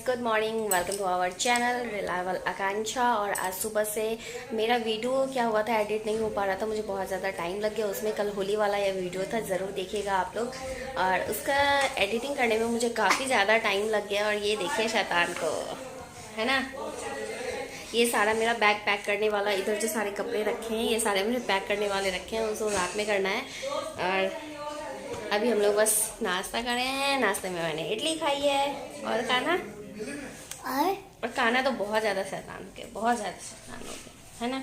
Good morning, welcome to our channel reliable Aakanksha. और आज सुबह से मेरा वीडियो क्या हुआ था, एडिट नहीं हो पा रहा था, मुझे बहुत ज़्यादा टाइम लग गया उसमें। कल होली वाला यह वीडियो था, ज़रूर देखिएगा आप लोग। और उसका एडिटिंग करने में मुझे काफ़ी ज़्यादा टाइम लग गया। और ये देखिए शैतान को, है ना, ये सारा मेरा बैग पैक करने वाला, इधर जो सारे कपड़े रखे हैं ये सारे मेरे पैक करने वाले रखे हैं, उसको रात में करना है। और अभी हम लोग बस नाश्ता कर रहे हैं। नाश्ते में मैंने इडली खाई है और खाना और खाना तो बहुत ज़्यादा शैतान हो गया, बहुत ज़्यादा शैतान हो गया, है ना।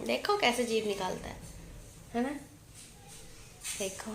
देखो कैसे जीभ निकालता है ना, देखो।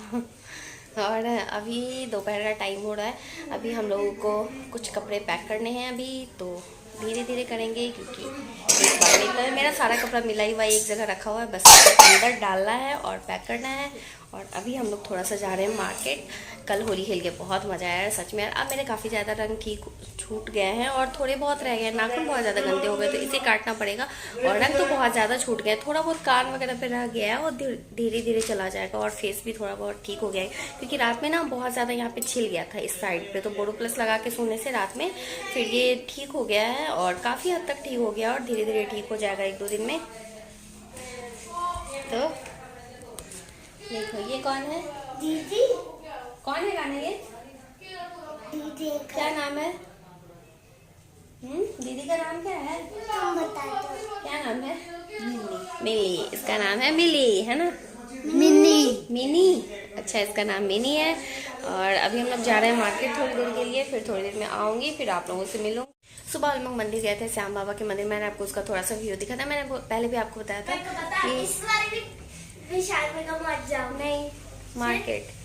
और अभी दोपहर का टाइम हो रहा है, अभी हम लोगों को कुछ कपड़े पैक करने हैं अभी, तो धीरे धीरे करेंगे क्योंकि एक बार में तो मेरा सारा कपड़ा मिला ही हुआ एक जगह रखा हुआ है, बस अंदर डालना है और पैक करना है। और अभी हम लोग थोड़ा सा जा रहे हैं मार्केट। कल होली खेल के बहुत मज़ा आया सच में। अब मेरे काफ़ी ज़्यादा रंग ठीक छूट गए हैं और थोड़े बहुत रह गए, नाखून बहुत ज़्यादा गंदे हो गए तो इसे काटना पड़ेगा। और रंग तो बहुत ज़्यादा छूट गया, थोड़ा बहुत कान वगैरह पे रह गया है और धीरे धीरे चला जाएगा। और फेस भी थोड़ा बहुत ठीक हो गया है क्योंकि रात में ना बहुत ज़्यादा यहाँ पे छिल गया था इस साइड पे, तो बोरो प्लस लगा के सोने से रात में फिर ये ठीक हो गया है और काफ़ी हद तक ठीक हो गया और धीरे धीरे ठीक हो जाएगा 1-2 दिन में। तो देखो ये कौन है, दीदी। कौन है गाने ये, दीदी क्या नाम है? दीदी का नाम क्या है, तुम बता दो। क्या नाम है? मिली। इसका नाम है मिली, है ना, मिनी। अच्छा, इसका नाम मिनी है। और अभी हम लोग जा रहे हैं मार्केट थोड़ी देर के लिए, फिर थोड़ी देर में आऊंगी, फिर आप लोगों से मिलूंगी। सुबह हम लोग मंदिर गए थे, श्याम बाबा के मंदिर। मैंने आपको उसका थोड़ा सा व्यू दिखा था, मैंने पहले भी आपको बताया था कि इस बार भी विशाल में तो मत जाओ। नहीं, मार्केट।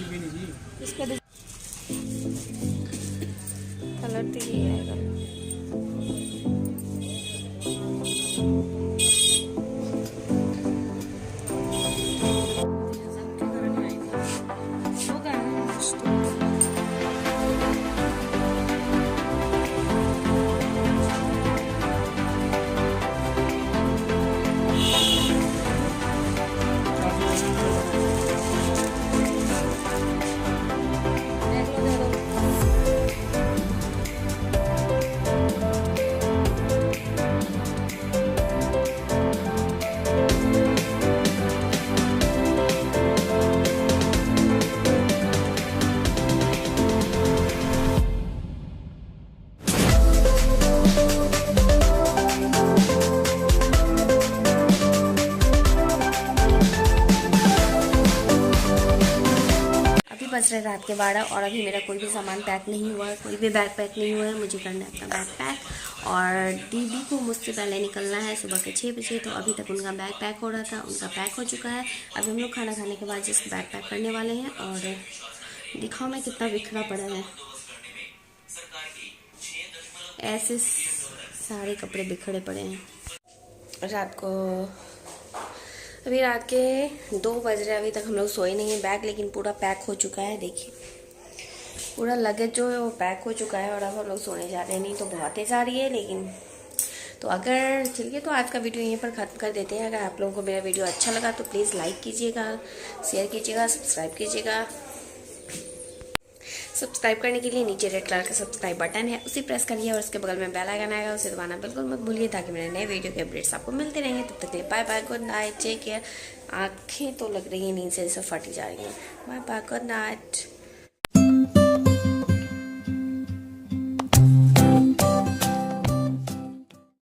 इसका कलर तो ये आएगा। बज रहे रात के 12 और अभी मेरा कोई भी सामान पैक नहीं हुआ है, कोई भी बैग पैक नहीं हुआ है। मुझे करना है अपना बैग पैक और दीदी को मुझसे पहले निकलना है सुबह के 6 बजे, तो अभी तक उनका बैग पैक हो रहा था, उनका पैक हो चुका है। अभी हम लोग खाना खाने के बाद जस्ट बैग पैक करने वाले हैं। और दिखाओ मैं कितना बिखरा पड़ा है, ऐसे सारे कपड़े बिखरे पड़े हैं। रात को अभी रात के 2 बज रहे, अभी तक हम लोग सोए नहीं हैं। बैग लेकिन पूरा पैक हो चुका है, देखिए पूरा लगेज जो है वो पैक हो चुका है और अब हम लोग सोने जा रहे हैं। नहीं तो बहुत तेज आ रही है, लेकिन तो अगर चलिए तो आज का वीडियो यहीं पर ख़त्म कर देते हैं। अगर आप लोगों को मेरा वीडियो अच्छा लगा तो प्लीज़ लाइक कीजिएगा, शेयर कीजिएगा, सब्सक्राइब कीजिएगा। सब्सक्राइब करने के लिए नीचे रेड कलर का सब्सक्राइब बटन है, उसे प्रेस करिए और उसके बगल में बेल आइकन आएगा, उसे दबाना बिल्कुल मत भूलिए ताकि मेरे नए वीडियो के अपडेट्स आपको मिलते रहेंगे। तब तक के लिए bye bye, good night, take care. आँखें तो लग रही हैं नींद से जैसे फटी जा रही हैं। Bye bye, good night.